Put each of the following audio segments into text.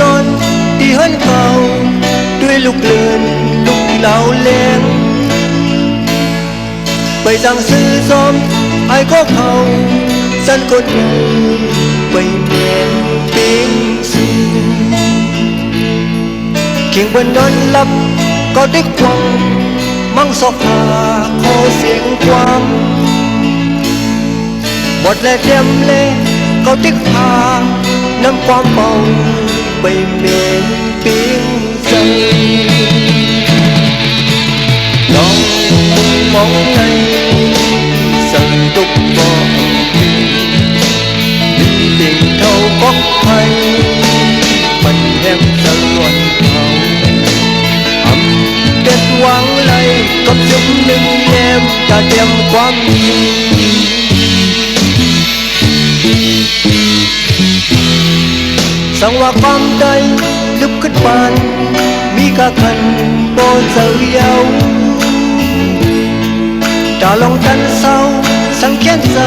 นอนที่หันเก่าด้วยลูกเลือนลูกเหล่าเลี้ยงไปสั่งซื้อซ้อมไอ้ก็เขาสันคนใหญ่ไปเมียนปิงสูเคียงบนนอนหลับก็ได้ควังมั่งสอกหาขอเสียงความบทและเต็มเลยก็ติ๊กพานำความเบาไปเมียนปิงสูลองมองในสันตุกบอกมีเพียงเท่าก๊อกไทยมันแหมสลวนเขาอำเด็ดวางไหลกับจุ่มหนึ่งแนมจะเตรียมความดีสังว่าความใดลุกขึ้นปานมีกะขันโบนเสียาวตาลงจันเศร้าสังเขียนใจ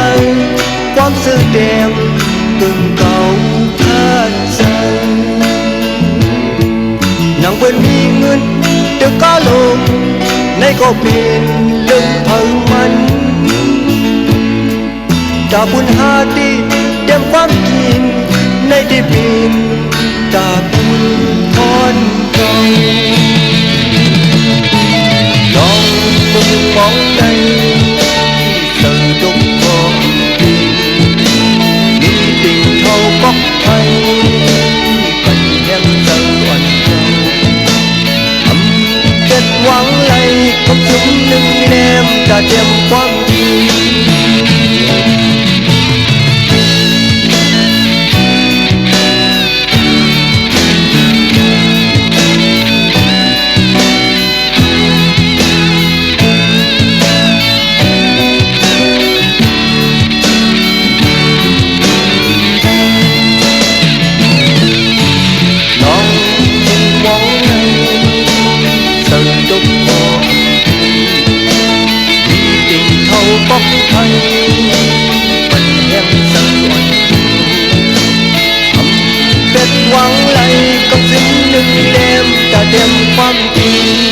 ความสื่อแดงตึงเก่าคาดใจนางเบิ้นมีเงินเดือก้าลงในก็เป็นเรื่องเพิ่งมันตาบุญหาดีเต็มความกินในที่เป็นตาบุญทอนใจลองมุมมองในสังตุกบอกดีมีติ่งเท่าก๊อกไทยกันแหมสวรรค์เราทำเด็ดหวังไหลกับจุ่มหนึ่งแนมจะเตรียมความดีก๊อกไทยมันแหมสลวนทำเป็ดหวังไหลกับสิ่งหนึ่งแนมจะเตรียมความดี